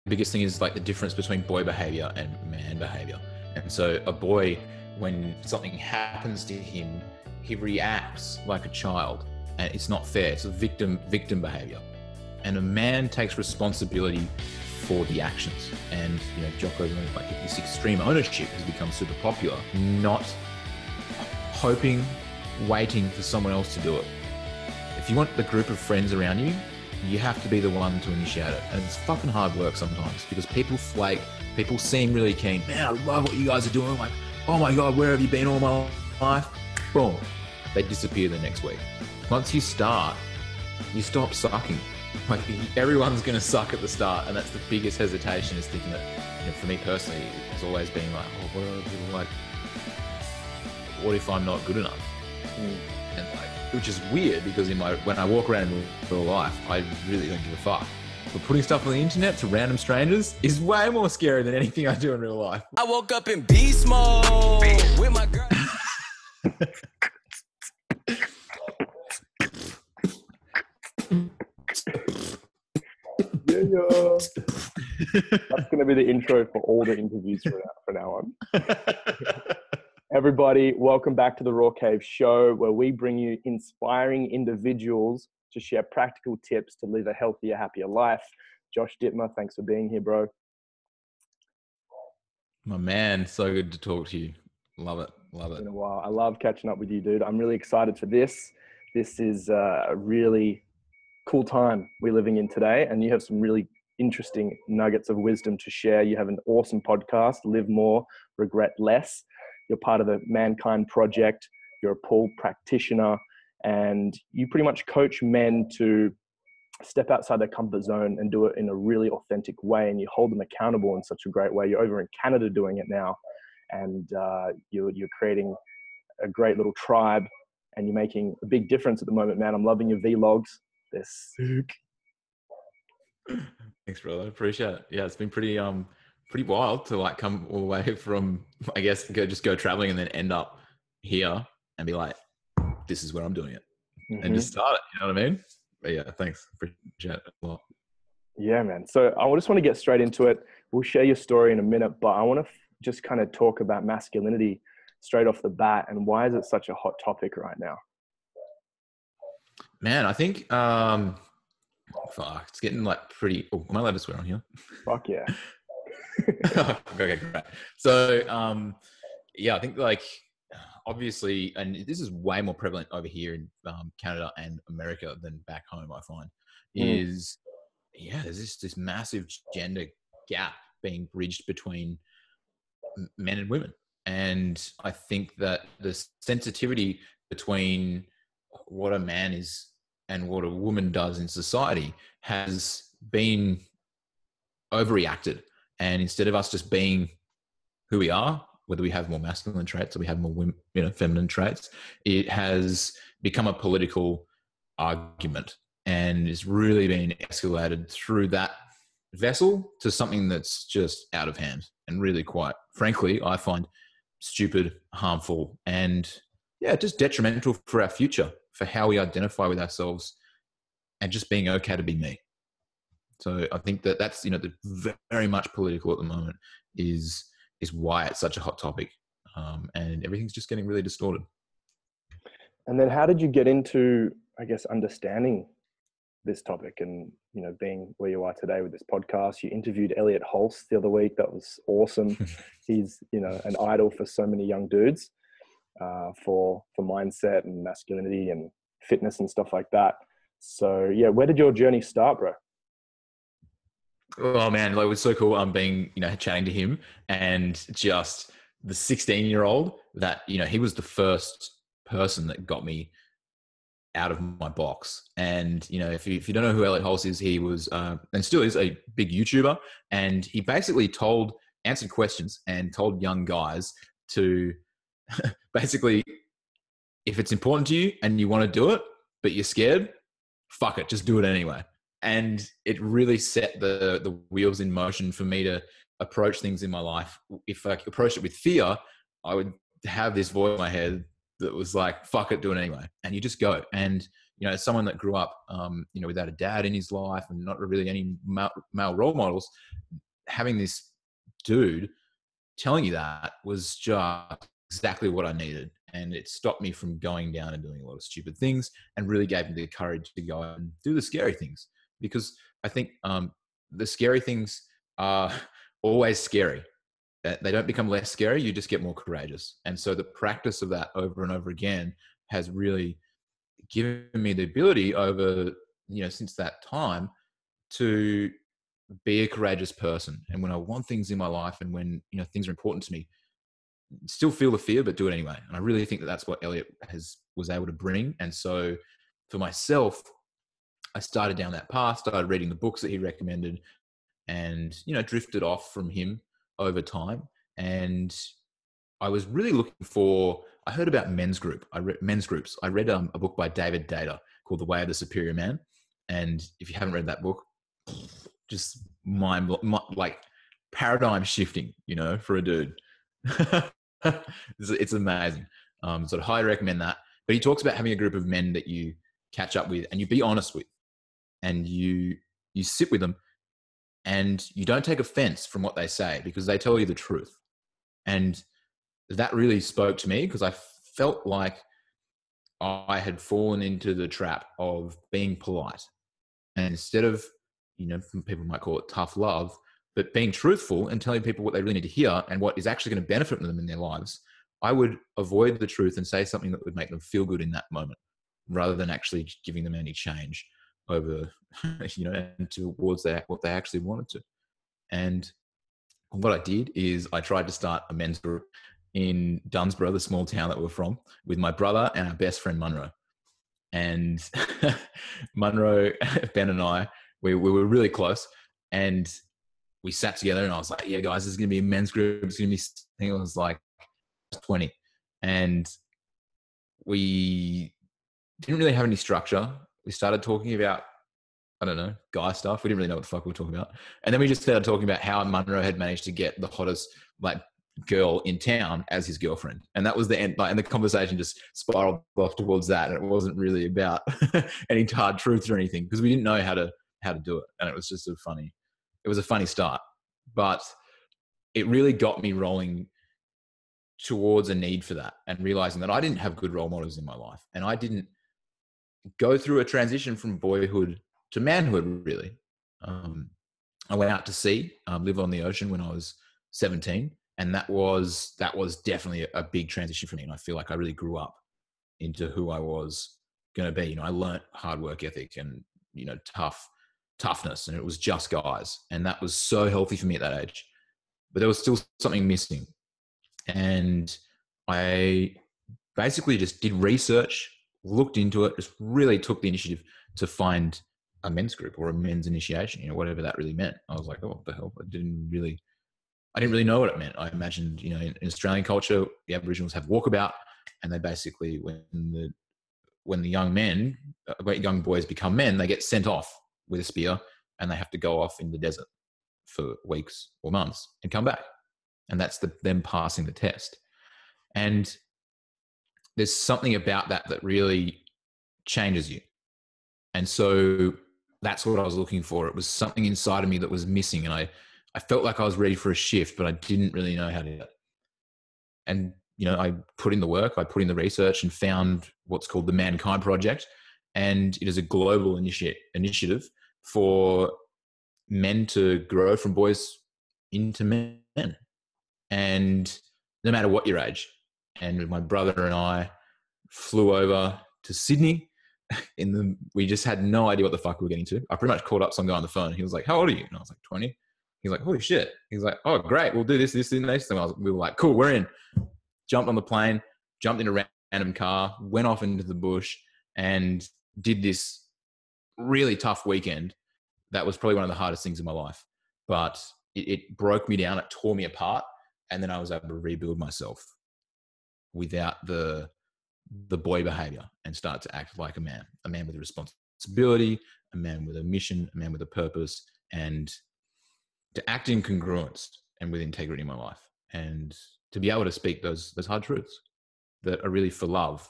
biggest thing is like the difference between boy behavior and man behavior. And so a boy, when something happens to him, he reacts like a child, and it's not fair. It's a victim behavior. And a man takes responsibility for the actions. And Jocko's like this extreme ownership has become super popular, not hoping, waiting for someone else to do it. If you want the group of friends around you, you have to be the one to initiate it. And it's fucking hard work sometimes because people flake, people seem really keen. Man, I love what you guys are doing. Like, oh my God, where have you been all my life? Boom. They disappear the next week. Once you start, you stop sucking. Like everyone's going to suck at the start. And that's the biggest hesitation, is thinking that, for me personally, it's always been like, oh, what are people like? What if I'm not good enough? And which is weird because when I walk around in real life, I really don't give a fuck. But putting stuff on the internet to random strangers is way more scary than anything I do in real life. I woke up in beast mode with my girl. Yeah. That's going to be the intro for all the interviews from now on. Everybody, welcome back to the Raw Cave Show, where we bring you inspiring individuals to share practical tips to live a healthier, happier life. Josh Dittmer, thanks for being here, bro. My man, so good to talk to you. Love it. Love it. It's been a while. I love catching up with you, dude. I'm really excited for this. This is a really cool time we're living in today, and you have some really interesting nuggets of wisdom to share. You have an awesome podcast, Live More, Regret Less. You're part of the Mankind Project. You're a pool practitioner, and you pretty much coach men to step outside their comfort zone and do it in a really authentic way. And you hold them accountable in such a great way. You're over in Canada doing it now, and you're creating a great little tribe, and you're making a big difference at the moment, man. I'm loving your vlogs. They're sick. Thanks, brother. I appreciate it. Yeah, it's been pretty wild to like come all the way from, I guess, go traveling and then end up here and be like, this is where I'm doing it, and just start it. You know what I mean? But yeah, thanks. Appreciate it a lot. Yeah, man. So I just want to get straight into it. We'll share your story in a minute, but I want to just kind of talk about masculinity straight off the bat, and why is it such a hot topic right now? Man, I think it's getting like pretty. Oh, am I allowed to swear on here? Fuck yeah. Okay, great. So, yeah, I think like obviously, and this is way more prevalent over here in Canada and America than back home, I find, is there's this massive gender gap being bridged between men and women. And I think that the sensitivity between what a man is and what a woman does in society has been overreacted. And instead of us just being who we are, whether we have more masculine traits or we have more women, feminine traits, it has become a political argument, and it's really been escalated through that vessel to something that's just out of hand and really quite, frankly, I find stupid, harmful, and just detrimental for our future, for how we identify with ourselves and just being okay to be me. So I think that's the very much political at the moment is why it's such a hot topic, and everything's just getting really distorted. And then how did you get into, I guess, understanding this topic and, being where you are today with this podcast? You interviewed Elliot Hulse the other week. That was awesome. He's, an idol for so many young dudes, for mindset and masculinity and fitness and stuff like that. So yeah, where did your journey start, bro? Oh man, it was so cool. Being, chatting to him, and just the 16-year-old that, he was the first person that got me out of my box. And, if you don't know who Elliot Hulse is, he was, and still is, a big YouTuber. And he basically answered questions and told young guys to basically, if it's important to you and you want to do it, but you're scared, fuck it, just do it anyway. And it really set the wheels in motion for me to approach things in my life. If I approached it with fear, I would have this voice in my head that was like, fuck it, do it anyway. And you just go. And, as someone that grew up, without a dad in his life and not really any male role models, having this dude telling you that was just exactly what I needed. And it stopped me from going down and doing a lot of stupid things, and really gave me the courage to go and do the scary things. Because I think the scary things are always scary. They don't become less scary. You just get more courageous. And so the practice of that over and over again has really given me the ability over, since that time, to be a courageous person. And when I want things in my life, and when, things are important to me, still feel the fear, but do it anyway. And I really think that that's what Elliot was able to bring. And so for myself, I started down that path, started reading the books that he recommended, and, drifted off from him over time. And I was really looking for, I heard about men's groups. I read a book by David Data called The Way of the Superior Man. And if you haven't read that book, just like paradigm shifting, for a dude. It's amazing. So I'd highly recommend that. But he talks about having a group of men that you catch up with and you be honest with, and you sit with them, and you don't take offense from what they say, because they tell you the truth. And that really spoke to me, because I felt like I had fallen into the trap of being polite. And instead of, some people might call it tough love, but being truthful and telling people what they really need to hear and what is actually going to benefit them in their lives, I would avoid the truth and say something that would make them feel good in that moment, rather than actually giving them any change over, and towards what they actually wanted to. And what I did is I tried to start a men's group in Dunsborough, the small town that we're from, with my brother and our best friend Munro. And Munro, Ben and I, we were really close, and we sat together, and I was like, yeah, guys, this is going to be a men's group. It's going to be, I think it was like 20. And we didn't really have any structure. We started talking about, I don't know, guy stuff. We didn't really know what the fuck we were talking about. And then we just started talking about how Munro had managed to get the hottest girl in town as his girlfriend. And that was the end. And the conversation just spiraled off towards that. And it wasn't really about any hard truths or anything, because we didn't know how to do it. And it was just it was a funny start. But it really got me rolling towards a need for that, and realizing that I didn't have good role models in my life. And I didn't go through a transition from boyhood to manhood, really. I went out to sea, live on the ocean when I was 17. And that was definitely a big transition for me. And I feel like I really grew up into who I was going to be. I learned hard work ethic and, toughness, and it was just guys. And that was so healthy for me at that age. But there was still something missing. And I basically just did research, looked into it, just really took the initiative to find a men's group or a men's initiation, whatever that really meant. I was like, oh, what the hell? I didn't really know what it meant. I imagined, in Australian culture, the Aboriginals have walkabout, and they basically, when the young boys become men, they get sent off with a spear, and they have to go off in the desert for weeks or months and come back. And that's them passing the test. And there's something about that really changes you. And so that's what I was looking for. It was something inside of me that was missing. And I felt like I was ready for a shift, but I didn't really know how to do it. And, I put in the work, I put in the research, and found what's called the Mankind Project. And it is a global initiative for men to grow from boys into men. And no matter what your age. And my brother and I flew over to Sydney. We just had no idea what the fuck we were getting to. I pretty much called up some guy on the phone. He was like, how old are you? And I was like, 20. He's like, holy shit. He's like, oh, great. We'll do this, and this. And we were like, cool, we're in. Jumped on the plane, jumped in a random car, went off into the bush, and did this really tough weekend. That was probably one of the hardest things in my life. But it broke me down. It tore me apart. And then I was able to rebuild myself without the boy behavior, and start to act like a man with a responsibility, a man with a mission, a man with a purpose, and to act in congruence and with integrity in my life, and to be able to speak those hard truths that are really for love.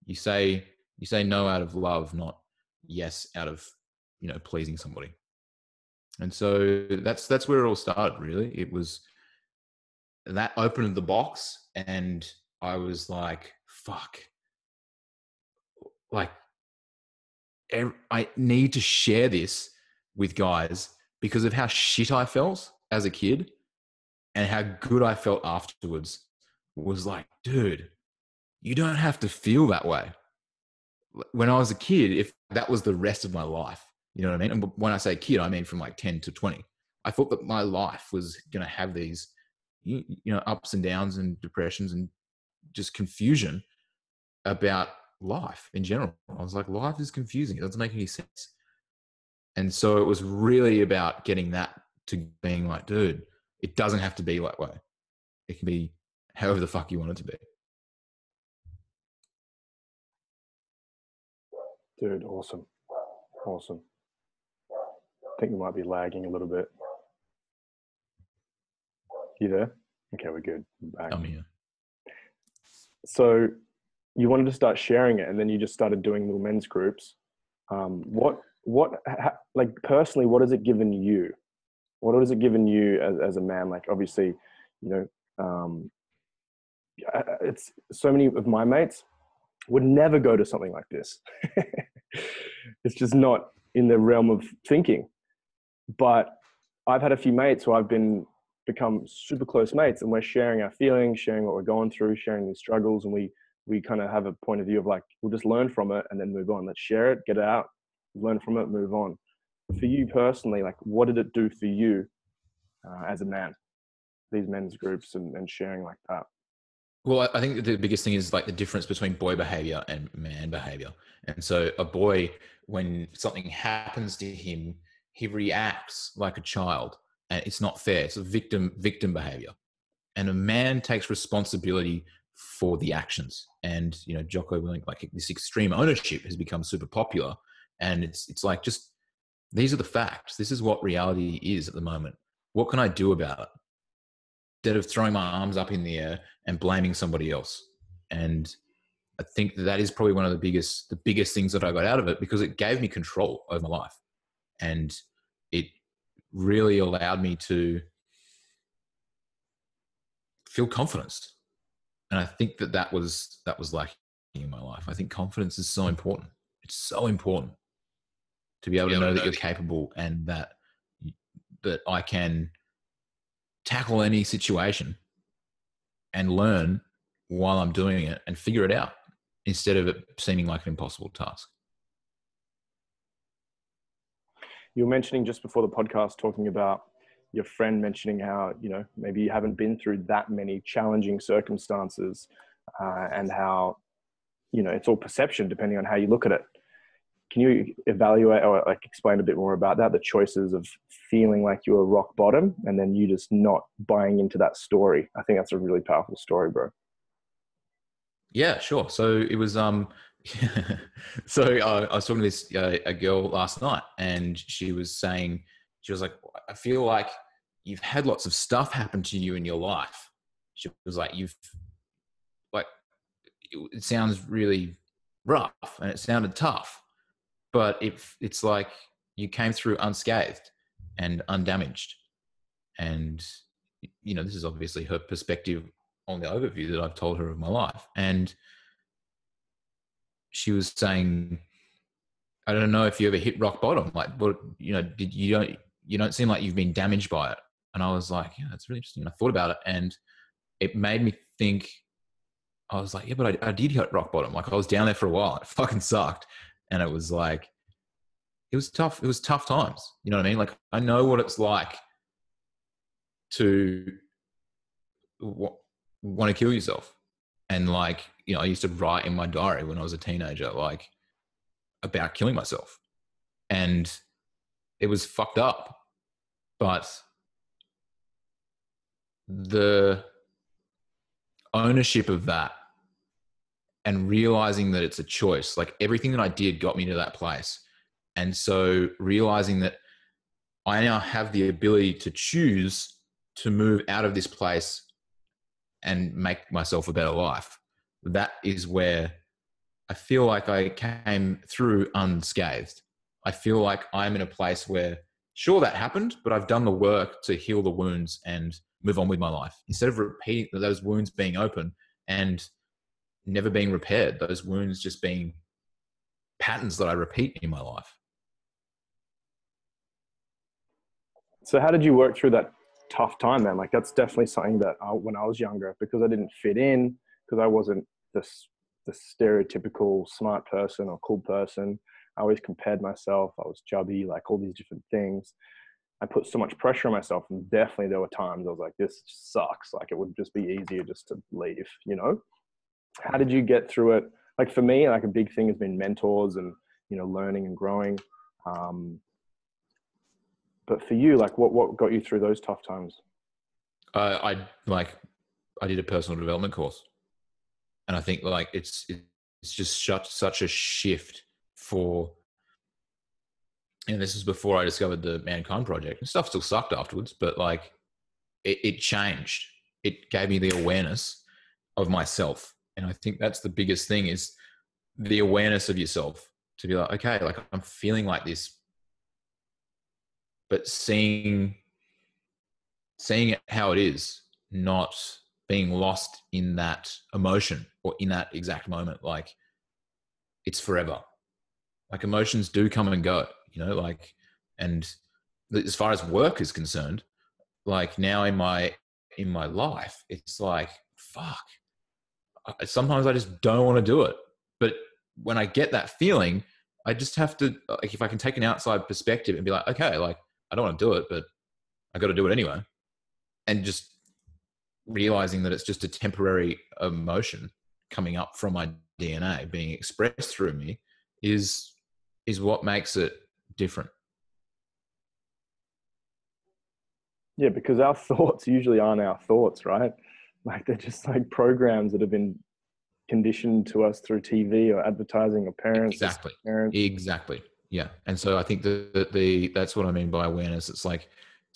You say You say no out of love, not yes out of, pleasing somebody. And so that's where it all started, really. It was that opened the box, and I was like, fuck, like I need to share this with guys because of how shit I felt as a kid and how good I felt afterwards. Was like, dude, you don't have to feel that way. When I was a kid, if that was the rest of my life, you know what I mean? And when I say kid, I mean from like 10 to 20. I thought that my life was going to have these, ups and downs and depressions and just confusion about life in general. I was like, life is confusing. It doesn't make any sense. And so it was really about getting that to being like, dude, it doesn't have to be that way. It can be however the fuck you want it to be. Dude, awesome. Awesome. I think we might be lagging a little bit. You there? Okay, we're good. We're back. I'm here. So you wanted to start sharing it, and then you just started doing little men's groups. Like personally, what has it given you? What has it given you as a man? Like, obviously, it's so many of my mates would never go to something like this. It's just not in the realm of thinking. But I've had a few mates who I've become super close mates, and we're sharing our feelings, sharing what we're going through, sharing these struggles, and we kind of have a point of view of like, we'll just learn from it and then move on. Let's share it, get it out, learn from it, move on. For you personally, like, what did it do for you as a man, these men's groups and sharing like that? Well, I think the biggest thing is like the difference between boy behavior and man behavior. And so a boy, when something happens to him, he reacts like a child, and it's not fair. It's a victim behavior. And a man takes responsibility for the actions. And, Jocko Willink, like this extreme ownership has become super popular. And it's like, just, these are the facts. This is what reality is at the moment. What can I do about it? Instead of throwing my arms up in the air and blaming somebody else. And I think that is probably one of the biggest things that I got out of it, because it gave me control over my life. And it really allowed me to feel confidence. And I think that was lacking in my life. I think confidence is so important. It's so important to be able to know that you're capable, and that I can tackle any situation and learn while I'm doing it and figure it out, instead of it seeming like an impossible task. You were mentioning just before the podcast, talking about your friend mentioning how, maybe you haven't been through that many challenging circumstances, and how, it's all perception depending on how you look at it. Can you evaluate or like explain a bit more about that? The choices of feeling like you were rock bottom and then you just not buying into that story. I think that's a really powerful story, bro. Yeah, sure. So it was, I was talking to this, a girl last night, and she was like, I feel like you've had lots of stuff happen to you in your life. She was like, it sounds really rough and it sounded tough, but it's like you came through unscathed and undamaged. And, this is obviously her perspective on the overview that I've told her of my life. And she was saying, I don't know if you ever hit rock bottom. Like, but you don't seem like you've been damaged by it. And I was like, yeah, that's really interesting. And I thought about it, and it made me think. I was like, yeah, but I did hit rock bottom. Like, I was down there for a while. It fucking sucked. And it was like, it was tough. It was tough times. You know what I mean? Like, I know what it's like to want to kill yourself. And like, I used to write in my diary when I was a teenager, like, about killing myself. And it was fucked up. But the ownership of that and realizing that it's a choice, like everything that I did got me to that place. And so realizing that I now have the ability to choose to move out of this place and make myself a better life. That is where I feel like I came through unscathed. I feel like I'm in a place where, sure, that happened, but I've done the work to heal the wounds and move on with my life. Instead of repeating those wounds being open and never being repaired, those wounds just being patterns that I repeat in my life. So how did you work through that tough time, man? Like that's definitely something that when I was younger, because I didn't fit in, because I wasn't the stereotypical smart person or cool person. I always compared myself. I was chubby, like all these different things. I put so much pressure on myself, and definitely there were times I was like, this sucks. Like it would just be easier just to leave, you know? How did you get through it? Like for me, like a big thing has been mentors and, you know, learning and growing. But for you, like what got you through those tough times? I did a personal development course, and I think like it's just such a shift for, and this is before I discovered the Mankind Project. And stuff still sucked afterwards, but like it changed. It gave me the awareness of myself, and I think that's the biggest thing, is the awareness of yourself, to be like, okay, like I'm feeling like this, but seeing it how it is, not being lost in that emotion or in that exact moment. Like it's forever. Like emotions do come and go, you know, like, and as far as work is concerned, like now in my life, it's like, fuck, sometimes I just don't want to do it. But when I get that feeling, I just have to, like, if I can take an outside perspective and be like, okay, like I don't want to do it, but I got to do it anyway. And just realizing that it's just a temporary emotion coming up from my DNA being expressed through me is what makes it different. Yeah, because our thoughts usually aren't our thoughts, right? Like they're just like programs that have been conditioned to us through TV or advertising or parents. Exactly. Yeah. And so I think that's what I mean by awareness. It's like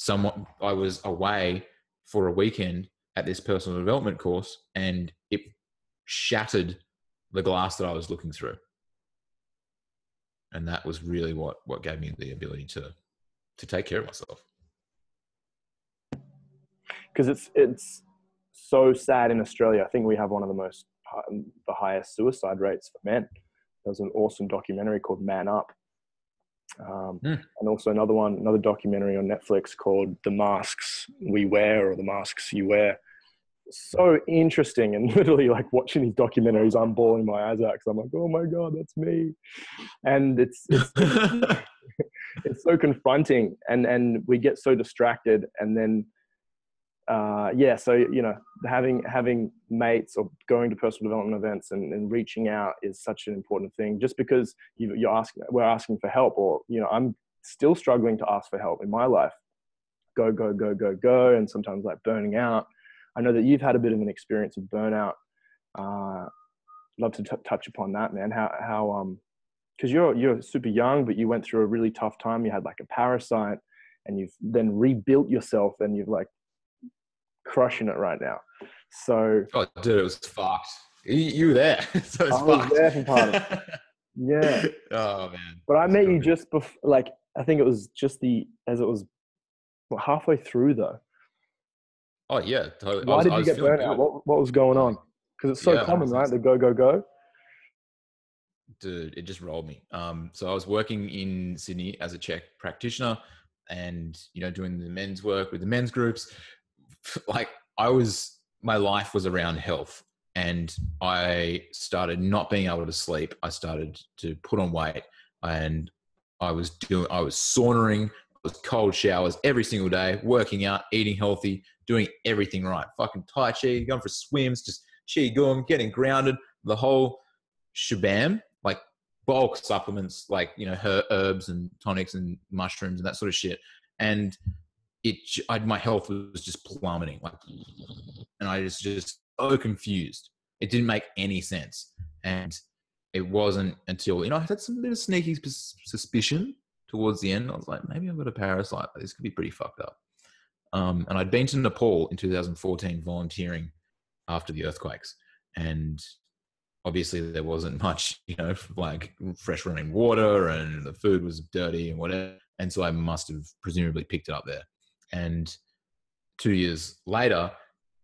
I was away for a weekend at this personal development course, and it shattered the glass that I was looking through. And that was really what gave me the ability to take care of myself. Because it's so sad in Australia. I think we have one of the highest suicide rates for men. There's an awesome documentary called Man Up. And also another documentary on Netflix called The Masks We Wear, or The Masks You Wear. So interesting, and literally like watching these documentaries, I'm bawling my eyes out because I'm like, oh my God, that's me. And it's it's so confronting, and we get so distracted, and then so you know, having mates or going to personal development events and reaching out is such an important thing. Just because we're asking for help, or you know, I'm still struggling to ask for help in my life. Go, and sometimes like burning out. I know that you've had a bit of an experience of burnout. Love to touch upon that, man. How because you're super young, but you went through a really tough time. You had like a parasite, and you've then rebuilt yourself, and you've like crushing it right now. So, oh, dude, it was fucked. You were there, so it's I was fucked. there for part of it. Yeah. Oh man. But I met you just before, like I think it was just halfway through though. Oh yeah, totally. Why did you get burnt out? What was going on? Because it's so common, 100%. Right? The go. Dude, it just rolled me. So I was working in Sydney as a Czech practitioner, and you know, doing the men's work with the men's groups. Like my life was around health, and I started not being able to sleep. I started to put on weight, and I was saunering, I was cold showers every single day, working out, eating healthy, doing everything right. Fucking Tai Chi, going for swims, just Qigong, getting grounded, the whole shabam, like bulk supplements, like, you know, herbs and tonics and mushrooms and that sort of shit. And my health was just plummeting, like, and I was just so confused. It didn't make any sense. And it wasn't until, you know, I had some bit of sneaky suspicion towards the end. I was like, maybe I've got a parasite. This could be pretty fucked up. And I'd been to Nepal in 2014 volunteering after the earthquakes. And obviously there wasn't much, like fresh running water, and the food was dirty and whatever. And so I must have presumably picked it up there. And 2 years later,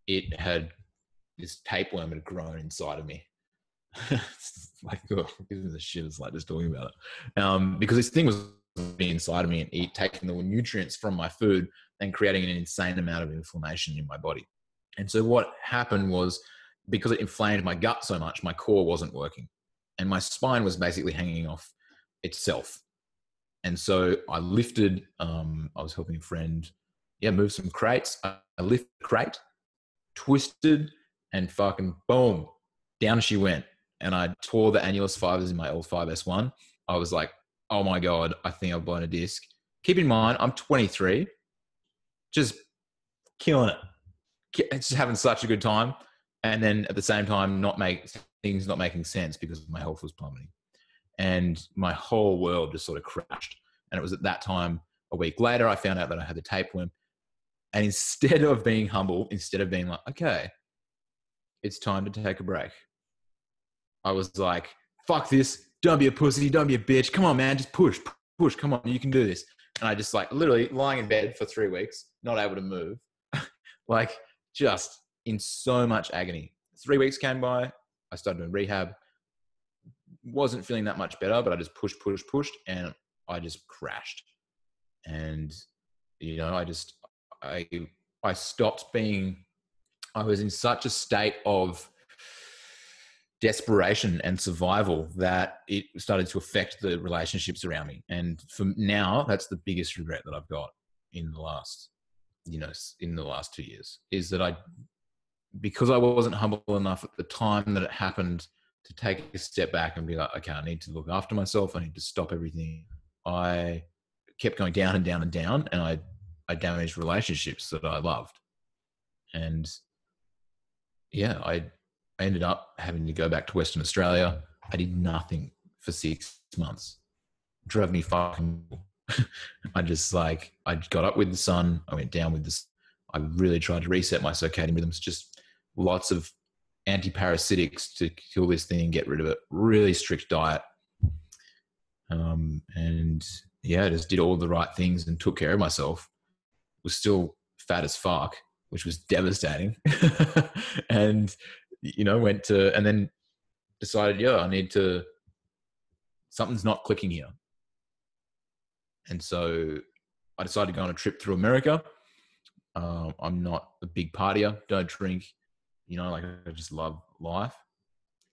this tapeworm had grown inside of me. It's like, oh, giving the shit. It's like just talking about it. Because this thing was inside of me and taking the nutrients from my food and creating an insane amount of inflammation in my body. And so what happened was, because it inflamed my gut so much, my core wasn't working and my spine was basically hanging off itself. And so I lifted, I was helping a friend, move some crates. I lifted the crate, twisted, and fucking boom, down she went. And I tore the annulus fibers in my L5S1. I was like, oh my God, I think I've blown a disc. Keep in mind, I'm 23, just killing it. Just having such a good time. And then at the same time, things not making sense because my health was plummeting. And my whole world just sort of crashed. And it was at that time, a week later, I found out that I had the tapeworm. And instead of being humble, instead of being like, okay, it's time to take a break, I was like, fuck this. Don't be a pussy. Don't be a bitch. Come on, man. Just push. Come on. You can do this. And I just like literally lying in bed for 3 weeks, not able to move, like just in so much agony. 3 weeks came by. I started doing rehab. Wasn't feeling that much better, but I just pushed. And I just crashed. And, I stopped being, I was in such a state of desperation and survival that it started to affect the relationships around me. And for now, that's the biggest regret that I've got in the last 2 years, is that because I wasn't humble enough at the time that it happened to take a step back and be like, okay, I need to look after myself. I need to stop everything. I kept going down and down and down, and I damaged relationships that I loved. And I ended up having to go back to Western Australia. I did nothing for 6 months. Drove me fucking. I got up with the sun. I went down with this. I really tried to reset my circadian rhythms. Just lots of antiparasitics to kill this thing and get rid of it. Really strict diet. Just did all the right things and took care of myself. Was still fat as fuck, which was devastating. And and then decided, something's not clicking here. And so I decided to go on a trip through America. I'm not a big partier, don't drink, I just love life.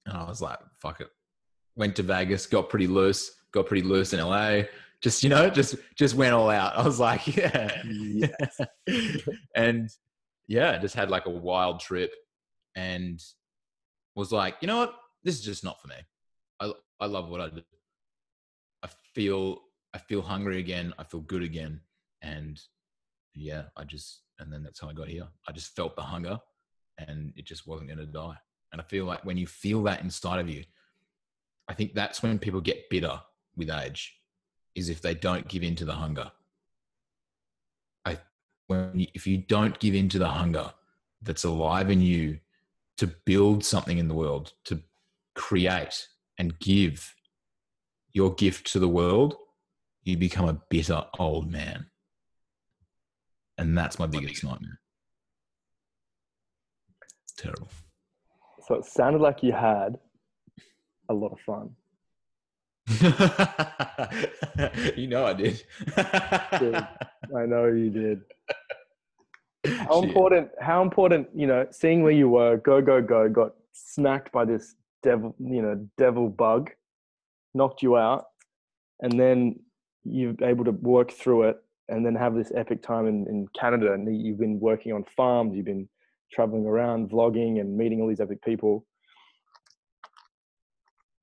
And I was like, fuck it. Went to Vegas, got pretty loose in LA. Just went all out. I was like, yeah. Yes. And just had like a wild trip and was like, you know what? This is just not for me. I love what I do. I feel hungry again. I feel good again. And and then that's how I got here. I just felt the hunger and it just wasn't going to die. And I feel like when you feel that inside of you, I think that's when people get bitter with age, is if they don't give in to the hunger. If you don't give in to the hunger that's alive in you to build something in the world, to create and give your gift to the world, you become a bitter old man. And that's my biggest nightmare. Terrible. So it sounded like you had a lot of fun. I did. Dude, I know you did. How important, seeing where you were, go, got smacked by this devil bug, knocked you out, and then you're able to work through it and then have this epic time in Canada. And you've been working on farms, you've been traveling around, vlogging and meeting all these epic people.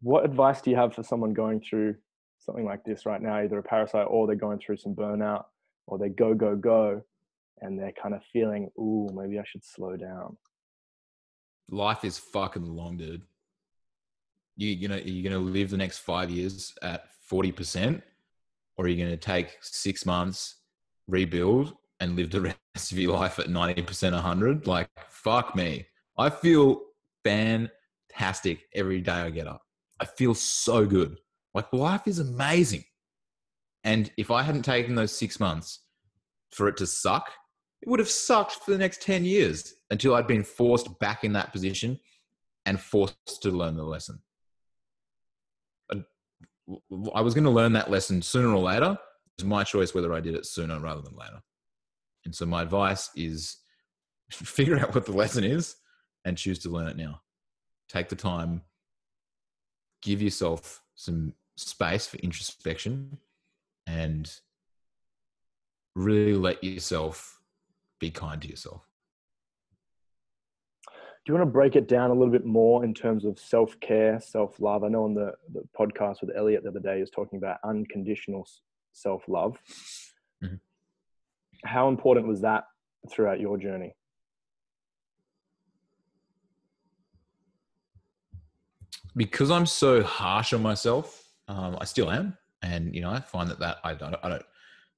What advice do you have for someone going through something like this right now, either a parasite or they're going through some burnout, or they go, and they're kind of feeling, ooh, maybe I should slow down? Life is fucking long, dude. You're going to live the next 5 years at 40%, or are you going to take 6 months, rebuild, and live the rest of your life at 90%, 100? Like, fuck me. I feel fantastic fantastic every day I get up. I feel so good. Like life is amazing. And if I hadn't taken those 6 months for it to suck, it would have sucked for the next 10 years until I'd been forced back in that position and forced to learn the lesson. I was going to learn that lesson sooner or later. It was my choice whether I did it sooner rather than later. And so my advice is figure out what the lesson is and choose to learn it now. Take the time, give yourself some space for introspection, and really let yourself be kind to yourself. Do you want to break it down a little bit more in terms of self-care, self-love? I know on the podcast with Elliot the other day, he was talking about unconditional self-love. Mm-hmm. How important was that throughout your journey? Because I'm so harsh on myself, I still am. And, you know, I find that I don't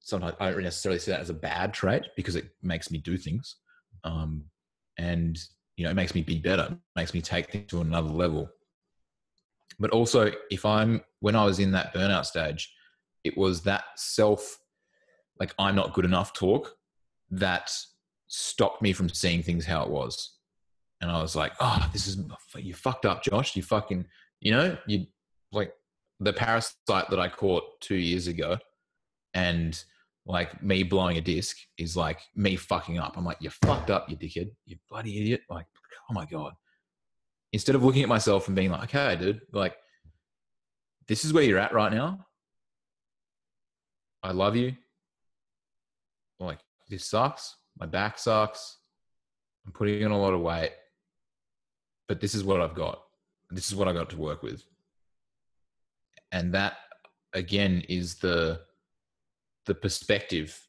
sometimes I don't necessarily see that as a bad trait because it makes me do things. And, you know, it makes me be better, it makes me take things to another level. But also when I was in that burnout stage, it was that like I'm not good enough talk that stopped me from seeing things how it was. And I was like, oh, you fucked up, Josh. You fucking, you know, you like the parasite that I caught 2 years ago, and like me blowing a disc is like me fucking up. I'm like, you fucked up, you dickhead, you bloody idiot. Like, oh my God. Instead of looking at myself and being like, okay, dude, like this is where you're at right now. I love you. Like, this sucks. My back sucks. I'm putting in a lot of weight, but this is what I've got. This is what I got to work with. And that again is the perspective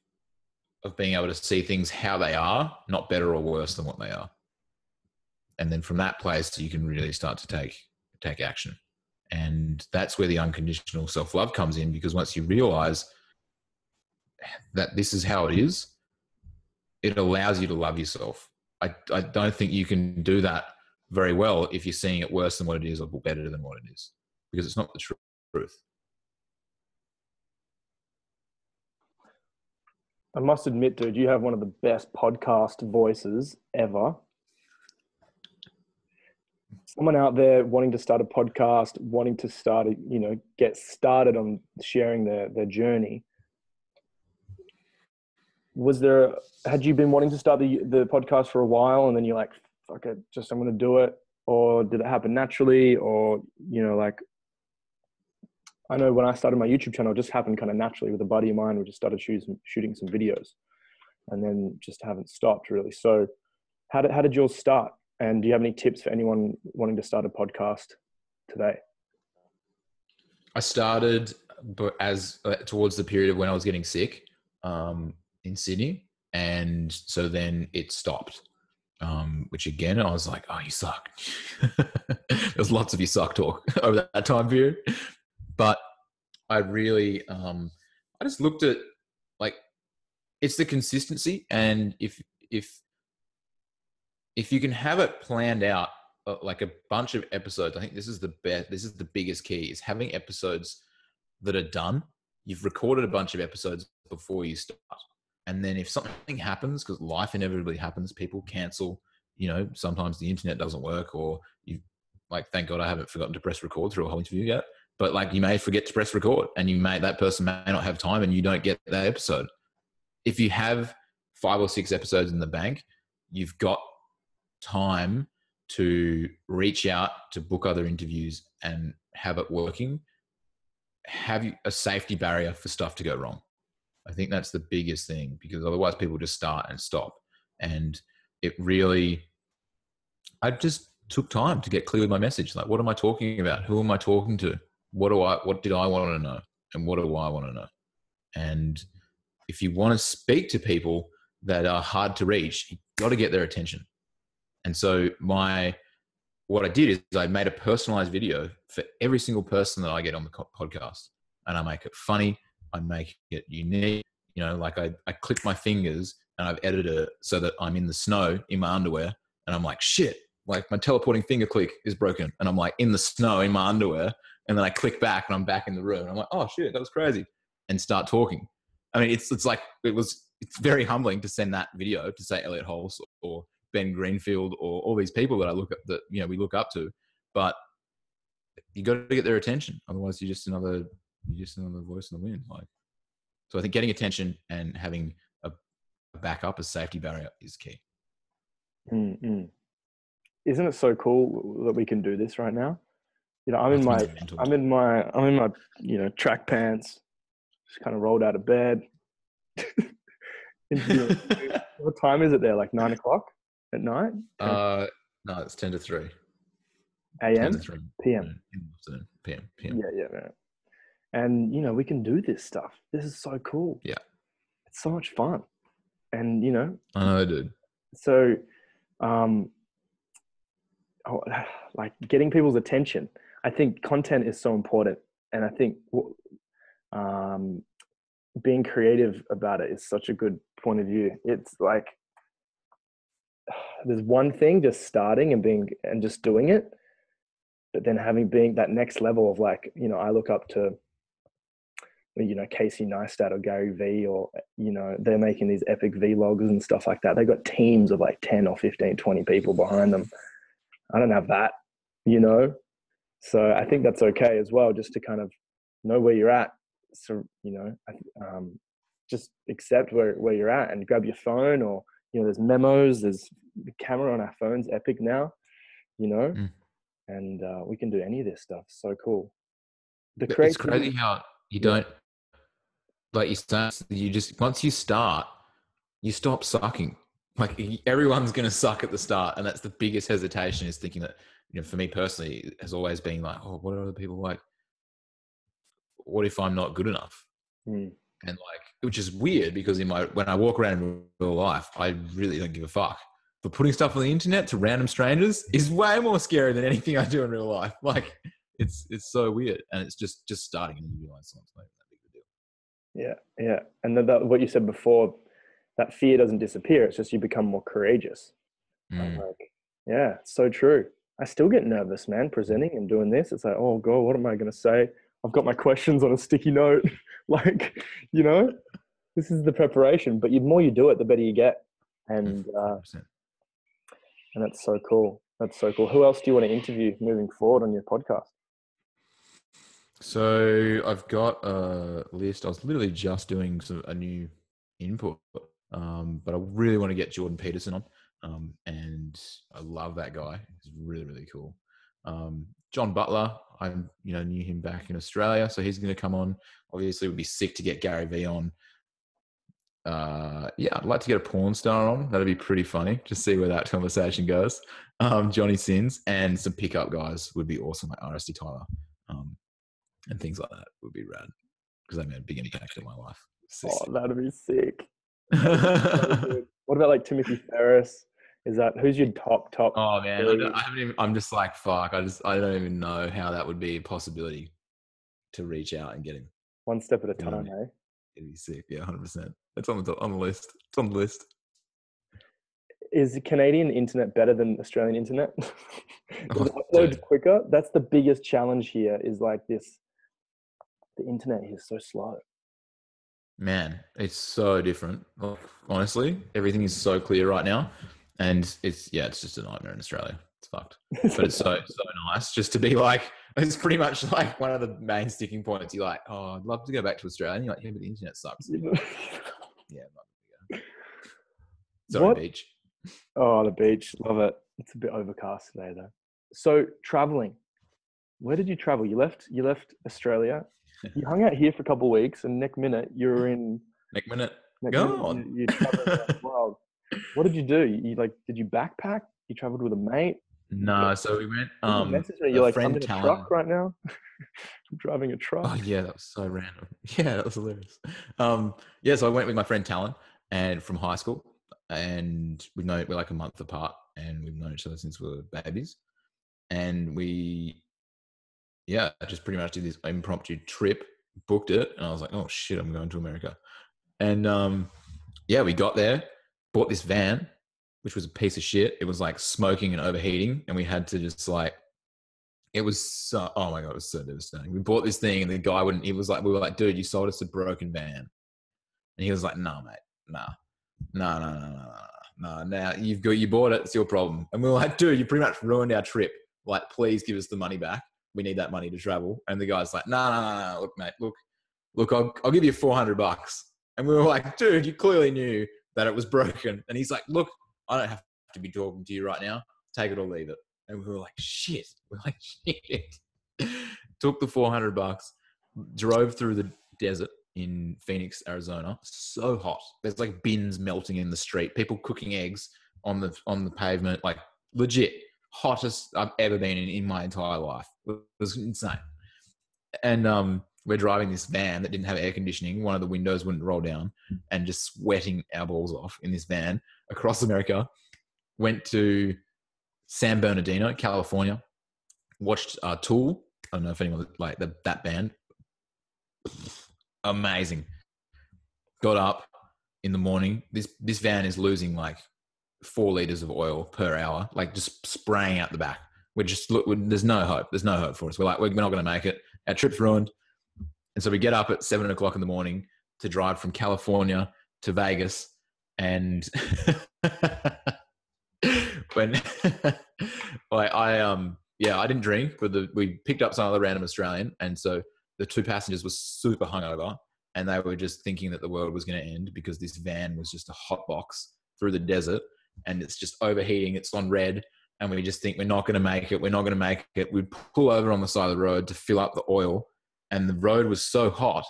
of being able to see things how they are, not better or worse than what they are. And then from that place, you can really start to take action. And that's where the unconditional self-love comes in, because once you realize that this is how it is, it allows you to love yourself. I don't think you can do that very well if you're seeing it worse than what it is or better than what it is, because it's not the truth. I must admit, dude, you have one of the best podcast voices ever. Someone out there wanting to start a podcast, wanting to start, get started on sharing their journey. Had you been wanting to start the podcast for a while and then you're like, fuck it, I'm going to do it? Or did it happen naturally? Or, I know when I started my YouTube channel, it just happened kind of naturally with a buddy of mine. We just started shooting some videos and then just haven't stopped really. So how did yours start? And do you have any tips for anyone wanting to start a podcast today? I started towards the period of when I was getting sick in Sydney. And so then it stopped, which again, I was like, oh, you suck. There's lots of you suck talk over that time period. But I really, I just looked at like, it's the consistency. And if you can have it planned out, like a bunch of episodes, I think this is the biggest key, is having episodes that are done. You've recorded a bunch of episodes before you start. And then if something happens, because life inevitably happens, people cancel, sometimes the internet doesn't work, or thank God I haven't forgotten to press record through a whole interview yet. But like, you may forget to press record and that person may not have time and you don't get that episode. If you have 5 or 6 episodes in the bank, you've got time to reach out to book other interviews and have it working. Have a safety barrier for stuff to go wrong. I think that's the biggest thing, because otherwise people just start and stop. And I just took time to get clear with my message. Like, what am I talking about? Who am I talking to? What did I want to know? And what do I want to know? And if you want to speak to people that are hard to reach, you've got to get their attention. And so what I did is I made a personalized video for every single person that I get on the podcast, and I make it funny. I make it unique. I click my fingers and I've edited it so that I'm in the snow in my underwear and I'm like, shit, like my teleporting finger click is broken, and I'm like in the snow in my underwear, and then I click back and I'm back in the room, and I'm like, oh shit, that was crazy, and start talking. I mean, it's like it's very humbling to send that video to say Elliot Hulse or Ben Greenfield or all these people that I look at, that we look up to, but you got to get their attention, otherwise you're just another voice in the wind. Like, so I think getting attention and having a backup, a safety barrier, is key. Mm-hmm. Isn't it so cool that we can do this right now? I'm in my track pants, just kind of rolled out of bed. What time is it there? Like 9 o'clock at night? No, it's 10 to 3 a.m. 10 to 3 p.m. PM. Yeah. And we can do this stuff. This is so cool. Yeah, it's so much fun. And I know, dude. So like getting people's attention, I think content is so important, and I think being creative about it is such a good point of view. It's like there's one thing just starting and just doing it, but then being that next level of like, I look up to Casey Neistat or Gary Vee, or they're making these epic vlogs and stuff like that. They've got teams of like 10 or 15, 20 people behind them. I don't have that, so I think that's okay as well, just to kind of know where you're at. So just accept where you're at and grab your phone, or there's memos, there's the camera on our phones, epic now, and we can do any of this stuff. So cool. It's crazy how you don't, like, you just, once you start, you stop sucking. Like, everyone's going to suck at the start. And that's the biggest hesitation, is thinking that, for me personally, it has always been like, oh, what are other people like? What if I'm not good enough? And like, which is weird, because when I walk around in real life, I really don't give a fuck. But putting stuff on the internet to random strangers is way more scary than anything I do in real life. Like, it's so weird. And it's just starting, and you realize something's not that big of a deal. Yeah. And what you said before, that fear doesn't disappear. It's just you become more courageous. I'm like, yeah, so true. I still get nervous, man, presenting and doing this. It's like, oh God, what am I going to say? I've got my questions on a sticky note. Like, this is the preparation. But the more you do it, the better you get. And that's so cool. That's so cool. Who else do you want to interview moving forward on your podcast? So I've got a list. I was literally just doing a new input, but I really want to get Jordan Peterson on, and I love that guy. He's really, really cool. John Butler, I knew him back in Australia, so he's going to come on. Obviously, it would be sick to get Gary Vee on. I'd like to get a porn star on. That'd be pretty funny. Just see where that conversation goes. Johnny Sins, and some pickup guys would be awesome, like RSD Tyler, and things like that would be rad, because they made a big impact in my life. Oh, that'd be sick. So what about like Timothy Ferris? Who's your top? Oh man, I'm just like, fuck. I don't even know how that would be a possibility to reach out and get him. One step at a time, eh? It'd be sick. Yeah, 100%. It's on the list. It's on the list. Is the Canadian internet better than Australian internet? Is it upload quicker? That's the biggest challenge here. Is like this. The internet here is so slow. Man, it's so different. Like, honestly, everything is so clear right now, and it's just a nightmare in Australia. It's fucked, but it's so nice just to be like. It's pretty much like one of the main sticking points. You're like, oh, I'd love to go back to Australia. And you're like, yeah, but the internet sucks. Yeah, sorry, beach. Oh, the beach, love it. It's a bit overcast today though. So traveling, where did you travel? You left Australia. You hung out here for a couple of weeks, and next minute you're in. Go on. You traveled around the world. What did you do? Did you backpack? You traveled with a mate? No, so we went. You're like, I'm in a truck right now. I'm driving a truck. Oh yeah, that was so random. Yeah, that was hilarious. So I went with my friend Talon, and from high school, and we're like a month apart, and we've known each other since we were babies, and we just pretty much did this impromptu trip, booked it, and I was like, oh shit, I'm going to America. And we got there, bought this van, which was a piece of shit. It was like smoking and overheating, and we had to just like, it was so, oh my God, it was so devastating. We bought this thing and the guy wouldn't, he was like, we were like, dude, you sold us a broken van. And he was like, nah, mate, nah. Now you bought it. It's your problem. And we were like, dude, you pretty much ruined our trip. Like, please give us the money back. We need that money to travel. And the guy's like, no. Look, mate, look, I'll give you $400. And we were like, dude, you clearly knew that it was broken. And he's like, look, I don't have to be talking to you right now. Take it or leave it. And we were like, shit. Took the $400, drove through the desert in Phoenix, Arizona. So hot. There's like bins melting in the street. People cooking eggs on the pavement. Like legit hottest I've ever been in my entire life. It was insane. And we're driving this van that didn't have air conditioning. One of the windows wouldn't roll down, and just sweating our balls off in this van across America. Went to San Bernardino, California. Watched Tool. I don't know if anyone like that band. Amazing. Got up in the morning. This van is losing like 4 liters of oil per hour, like just spraying out the back. There's no hope. There's no hope for us. We're like, we're not going to make it. Our trip's ruined. And so we get up at 7 o'clock in the morning to drive from California to Vegas. And when I didn't drink, but we picked up some other random Australian. And so the 2 passengers were super hungover, and they were just thinking that the world was going to end because this van was just a hot box through the desert, and it's just overheating. It's on red, and we just think we're not going to make it. We'd pull over on the side of the road to fill up the oil, and the road was so hot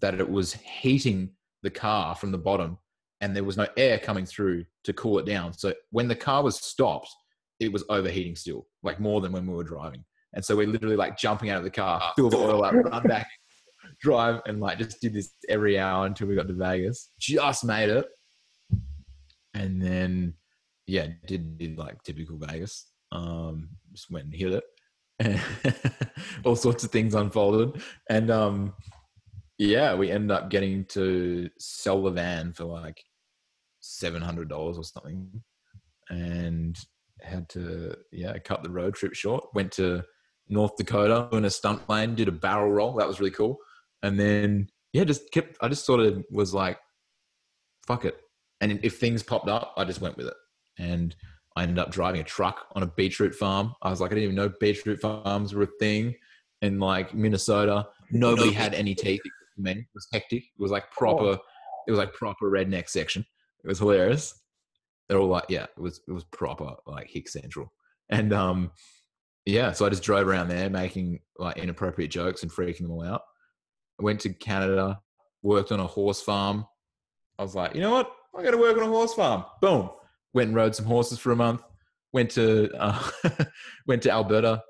that it was heating the car from the bottom, and there was no air coming through to cool it down. So when the car was stopped, it was overheating still, like more than when we were driving. And so we're literally like jumping out of the car, fill the oil up, run back, drive, and like just did this every hour until we got to Vegas. Just made it. And then, yeah, did like typical Vegas. Just went and hit it. And all sorts of things unfolded. And we ended up getting to sell the van for like $700 or something. And had to, cut the road trip short. Went to North Dakota in a stunt plane, did a barrel roll. That was really cool. And then, I just sort of was like, fuck it. And if things popped up, I just went with it. And I ended up driving a truck on a beetroot farm. I was like, I didn't even know beetroot farms were a thing in like Minnesota. Nobody had any teeth. It was hectic. It was like proper redneck section. It was hilarious. They're all like, it was proper like Hick Central. And so I just drove around there making like inappropriate jokes and freaking them all out. I went to Canada, worked on a horse farm. I was like, you know what? I got to work on a horse farm. Boom. Went and rode some horses for a month. Went to Alberta,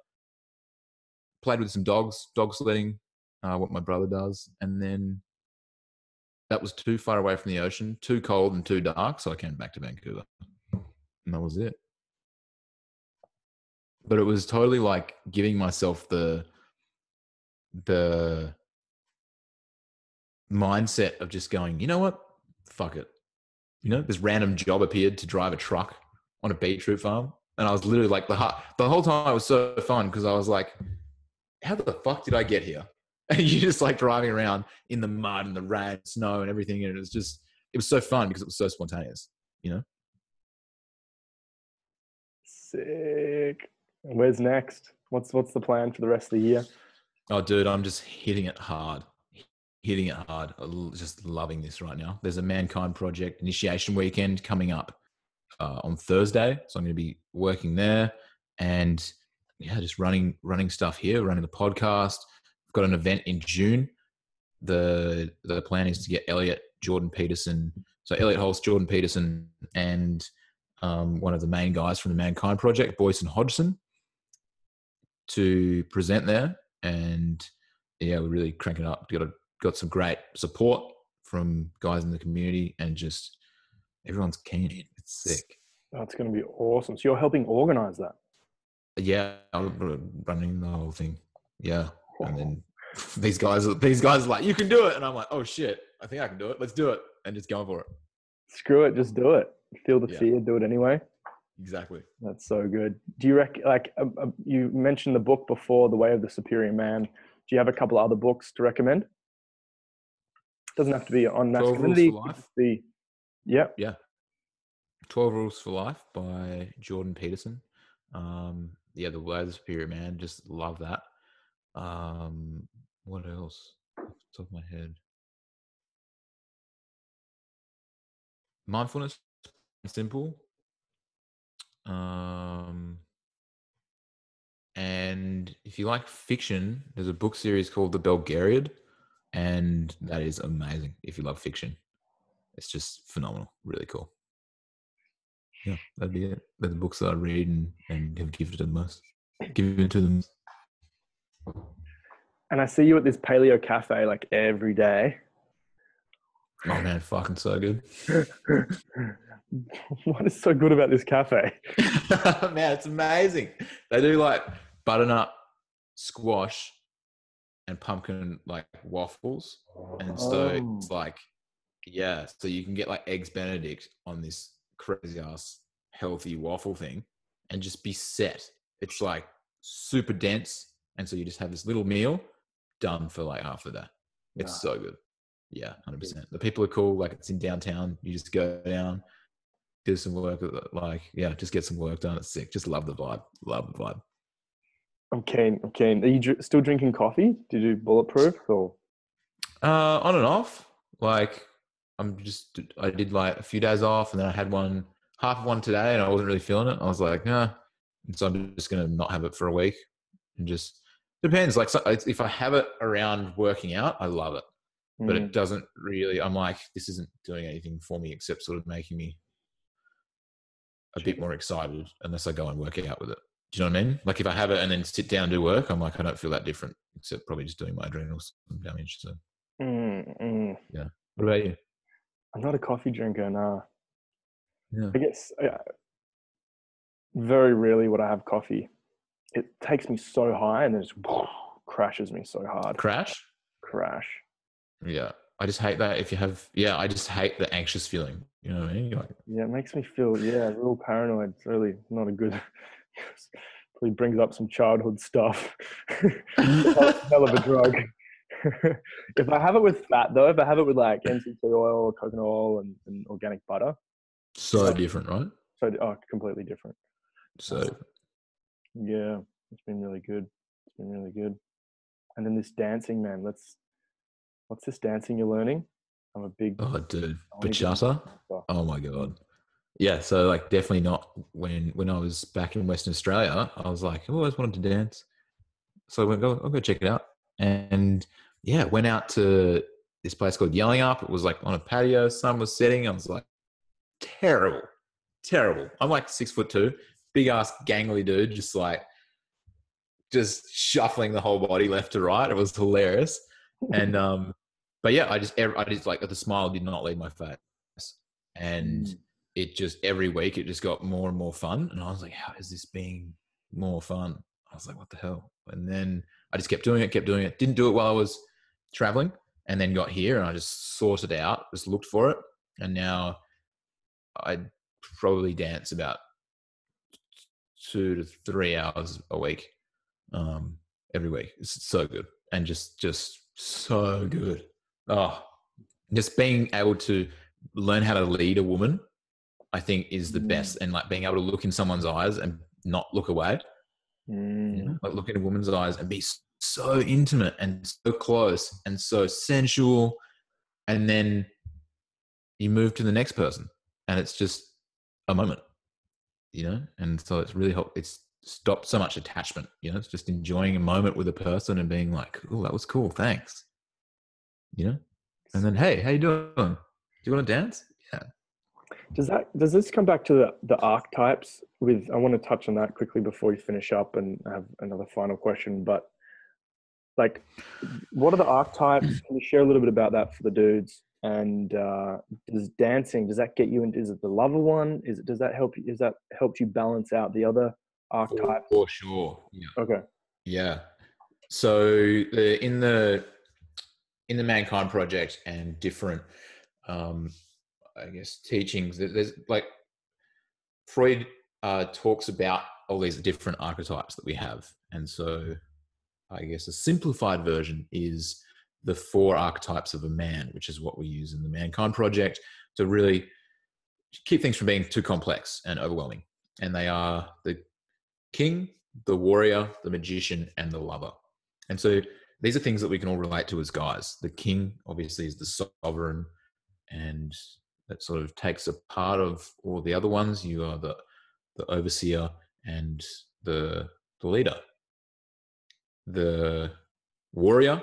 played with some dogs, dog sledding, what my brother does. And then that was too far away from the ocean, too cold and too dark. So I came back to Vancouver, and that was it. But it was totally like giving myself the mindset of just going, you know what? Fuck it. You know, this random job appeared to drive a truck on a beetroot farm. And I was literally like, the whole time it was so fun because I was like, how the fuck did I get here? And you're just like driving around in the mud and the rain, snow and everything. And it was so fun because it was so spontaneous, you know? Sick. Where's next? What's the plan for the rest of the year? Oh, dude, I'm just hitting it hard. Just loving this right now. There's a Mankind Project initiation weekend coming up on Thursday. So I'm going to be working there and just running stuff here, running the podcast. I've got an event in June. The plan is to get Elliot, Jordan Peterson. So Elliot Hulse, Jordan Peterson, and one of the main guys from the Mankind Project, Boyce and Hodgson, to present there. And we're really cranking up. Got some great support from guys in the community, and just everyone's keen. It's sick. That's going to be awesome. So you're helping organize that? Yeah, I'm running the whole thing. Yeah, and then these guys are like, you can do it, and I'm like, oh shit, I think I can do it. Let's do it, and just going for it. Screw it, just do it. Feel the Yeah. fear, do it anyway. Exactly. That's so good. Do you you mentioned the book before, The Way of the Superior Man. Do you have a couple other books to recommend? Doesn't have to be on 12 Rules masculinity. for Life. Yeah. Yeah. 12 Rules for Life by Jordan Peterson. The Way of the Superior Man. Just love that. What else? Off the top of my head. Mindfulness, simple. And if you like fiction, there's a book series called The Belgariad, and that is amazing. If you love fiction, it's just phenomenal. Really cool. Yeah, that'd be it. They're the books that I read and have given to them. And I see you at this paleo cafe like every day. Oh man, fucking so good. What is so good about this cafe? Man, it's amazing. They do like butternut squash and pumpkin like waffles. And so it's like, yeah, so you can get like eggs Benedict on this crazy ass healthy waffle thing and just be set. It's like super dense. And so you just have this little meal done for like half the day. It's so good. Yeah, 100%. The people are cool. Like it's in downtown. You just go down, do some work. Like, yeah, just get some work done. It's sick. Just love the vibe. Love the vibe. I'm keen. Are you still drinking coffee? Did you do bulletproof or? On and off. Like I did like a few days off and then I had half of one today and I wasn't really feeling it. I was like, nah. And so I'm just going to not have it for a week and just depends. Like if I have it around working out, I love it. But it doesn't really, I'm like, this isn't doing anything for me except sort of making me a bit more excited unless I go and work out with it. Do you know what I mean? Like if I have it and then sit down and do work, I'm like, I don't feel that different except probably just doing my adrenals damage. So yeah. What about you? I'm not a coffee drinker, no. Yeah. I guess very rarely would I have coffee. It takes me so high and then just crashes me so hard. Crash? Yeah. I just hate that I just hate the anxious feeling. You know what I mean? Like, yeah, it makes me feel, a little paranoid. It's really not a good, probably brings up some childhood stuff. Hell of a drug. If I have it with fat though, if I have it with like MCT oil or coconut oil and organic butter. So different, right? Completely different. So yeah, it's been really good. And then this dancing, man, what's this dancing you're learning? I'm a big... Oh, dude. Bachata? Oh, my God. Yeah, so, like, definitely not when I was back in Western Australia, I was like, I always wanted to dance. So I'll go check it out. And, yeah, went out to this place called Yelling Up. It was, like, on a patio. Sun was setting. I was like, terrible. I'm, like, 6'2", big-ass gangly dude, just shuffling the whole body left to right. It was hilarious. And but yeah, I just like the smile did not leave my face, and it just every week it just got more and more fun. And I was like, how is this being more fun? I was like, what the hell? And then I just kept doing it. Didn't do it while I was traveling, and then got here and I just sorted it out, just looked for it, and now I probably dance about 2 to 3 hours a week, every week. It's so good and just so good. Oh, just being able to learn how to lead a woman, I think is the best. And like being able to look in someone's eyes and not look away, you know? Like look in a woman's eyes and be so intimate and so close and so sensual. And then you move to the next person and it's just a moment, you know? And so it's really helped. It's stopped so much attachment, you know? It's just enjoying a moment with a person and being like, oh, that was cool. Thanks. You know? And then, hey, how you doing? Do you want to dance? Yeah. Does this come back to the archetypes I want to touch on that quickly before we finish up and have another final question, but like, what are the archetypes? Can you share a little bit about that for the dudes? And does that get you into, is it the lover one? Does that help you balance out the other archetypes? For sure. Yeah. Okay. Yeah. So in the Mankind Project and different I guess, teachings. There's like Freud talks about all these different archetypes that we have. And so I guess a simplified version is the 4 archetypes of a man, which is what we use in the Mankind Project to really keep things from being too complex and overwhelming. And they are the king, the warrior, the magician, and the lover. And so these are things that we can all relate to as guys. The king obviously is the sovereign, and that sort of takes a part of all the other ones. You are the overseer and the leader. The warrior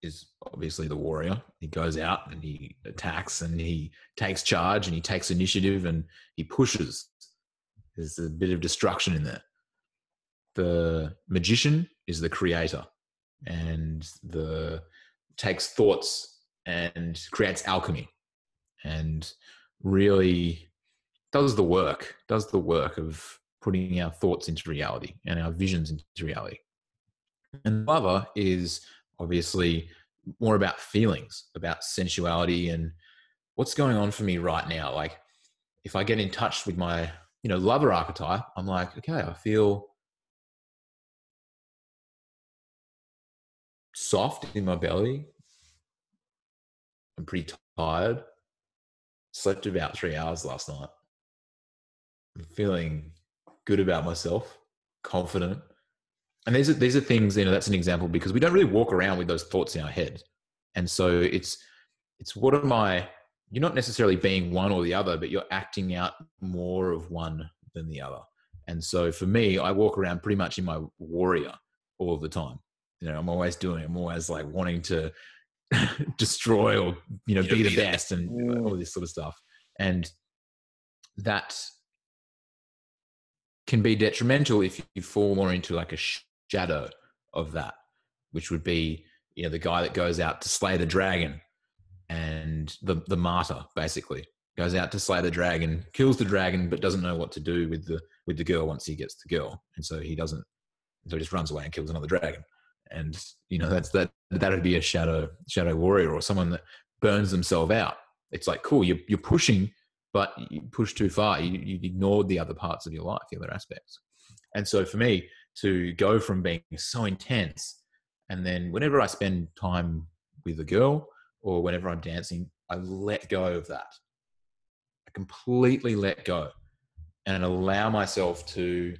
is obviously the warrior. He goes out and he attacks and he takes charge and he takes initiative and he pushes. There's a bit of destruction in there. The magician is the creator and takes thoughts and creates alchemy and really does the work of putting our thoughts into reality and our visions into reality. And the lover is obviously more about feelings, about sensuality and what's going on for me right now. Like if I get in touch with my, lover archetype, I'm like, okay, I feel soft in my belly. I'm pretty tired. Slept about 3 hours last night. I'm feeling good about myself, confident. And these are things, that's an example because we don't really walk around with those thoughts in our head. And so it's what am I, you're not necessarily being one or the other, but you're acting out more of one than the other. And so for me, I walk around pretty much in my warrior all of the time. I'm always like wanting to destroy or, be the best and all this sort of stuff. And that can be detrimental if you fall more into like a shadow of that, which would be, the guy that goes out to slay the dragon and the martyr basically goes out to slay the dragon, kills the dragon, but doesn't know what to do with the girl once he gets the girl. And so he just runs away and kills another dragon. And, that would be a shadow warrior or someone that burns themselves out. It's like, cool, you're pushing, but you push too far. You ignored the other parts of your life, the other aspects. And so for me to go from being so intense, and then whenever I spend time with a girl or whenever I'm dancing, I let go of that. I completely let go and allow myself to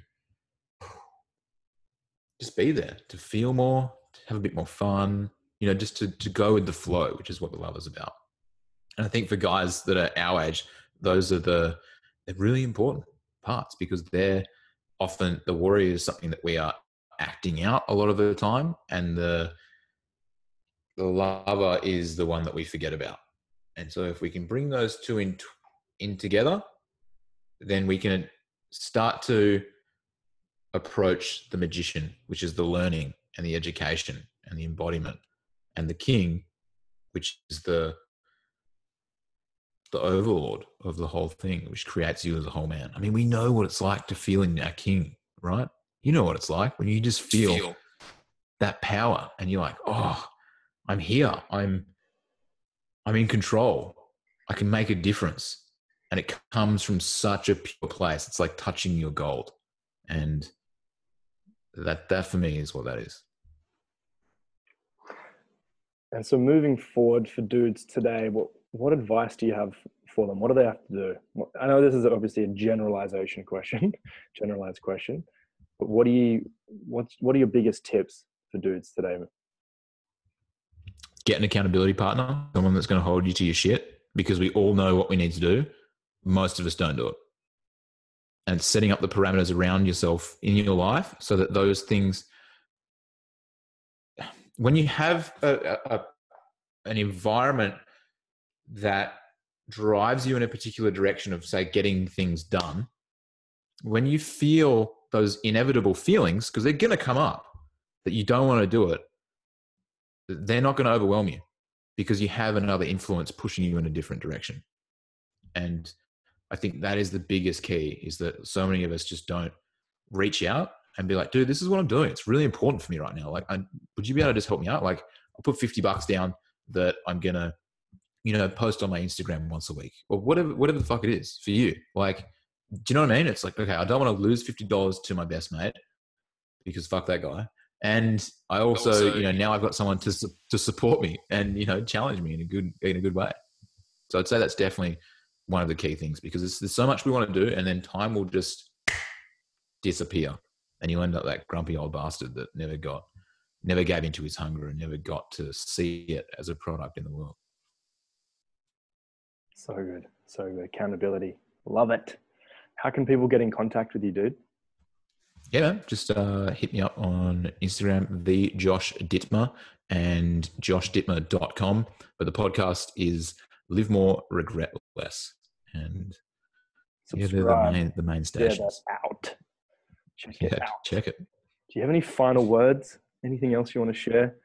just be there, to feel more, to have a bit more fun, just to go with the flow, which is what the love is about. And I think for guys that are our age, those are they're really important parts because they're often, the warrior is something that we are acting out a lot of the time, and the lover is the one that we forget about. And so if we can bring those two in together, then we can start to approach the magician, which is the learning and the education and the embodiment, and the king, which is the overlord of the whole thing, which creates you as a whole man. I mean, we know what it's like to feel in our king, right? You know what it's like when you just feel that power and you're like, oh, I'm here. I'm in control. I can make a difference. And it comes from such a pure place. It's like touching your gold. And that for me is what that is. And so moving forward for dudes today, what advice do you have for them? What do they have to do? I know this is obviously a generalized question, but what are your biggest tips for dudes today? Get an accountability partner, someone that's going to hold you to your shit, because we all know what we need to do. Most of us don't do it. And setting up the parameters around yourself in your life so that those things, when you have an environment that drives you in a particular direction of, say, getting things done, when you feel those inevitable feelings, because they're going to come up, that you don't want to do it, they're not going to overwhelm you because you have another influence pushing you in a different direction. And I think that is the biggest key, is that so many of us just don't reach out and be like, dude, this is what I'm doing. It's really important for me right now. Like, would you be able to just help me out? Like, I'll put $50 down that I'm going to post on my Instagram once a week or whatever the fuck it is for you. Like, do you know what I mean? It's like, okay, I don't want to lose $50 to my best mate because fuck that guy. And I also, now I've got someone to support me and, challenge me in a good way. So I'd say that's definitely one of the key things, because there's so much we want to do, and then time will just disappear, and you end up that grumpy old bastard that never gave into his hunger and never got to see it as a product in the world. So good. So good. Accountability. Love it. How can people get in contact with you, dude? Yeah, man. Just hit me up on Instagram, the Josh Dittmer, and joshdittmer.com. But the podcast is Live More, Regret Less. And subscribe. They're the main stations. Yeah, out. Check it out. Check it. Do you have any final words? Anything else you want to share?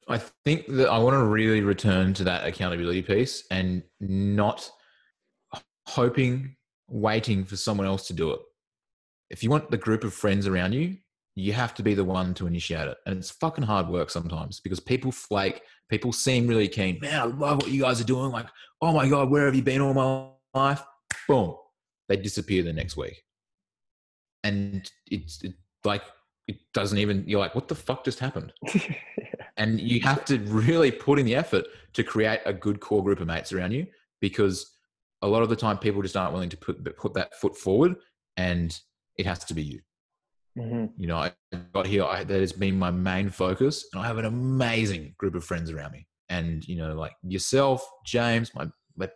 I think that I want to really return to that accountability piece and not waiting for someone else to do it. If you want the group of friends around you, you have to be the one to initiate it. And it's fucking hard work sometimes because people flake. People seem really keen. Man, I love what you guys are doing. Like, oh my God, where have you been all my life? Boom. They disappear the next week. And it doesn't even, you're like, what the fuck just happened? And you have to really put in the effort to create a good core group of mates around you, because a lot of the time people just aren't willing to put that foot forward, and it has to be you. Mm-hmm. I got here, that has been my main focus, and I have an amazing group of friends around me. And, like yourself, James, my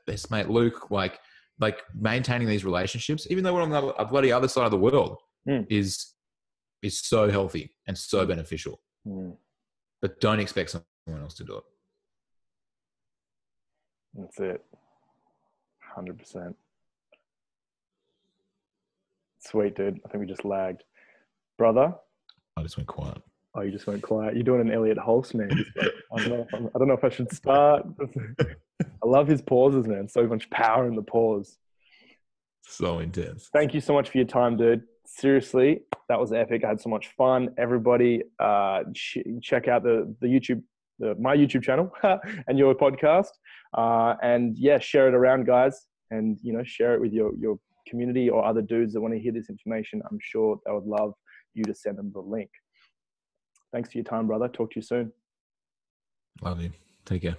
best mate, Luke, like maintaining these relationships, even though we're on the bloody other side of the world, is so healthy and so beneficial. But don't expect someone else to do it. That's it. 100%. Sweet, dude. I think we just lagged. Brother? I just went quiet. Oh, you just went quiet. You're doing an Elliot Hulse, man. I don't know if I should start. I love his pauses, man. So much power in the pause. So intense. Thank you so much for your time, dude. Seriously, that was epic. I had so much fun. Everybody, check out the YouTube, my YouTube channel and your podcast. And yeah, share it around, guys. And, share it with your community or other dudes that want to hear this information. I'm sure they would love you to send them the link. Thanks for your time, brother. Talk to you soon. Love you. Take care.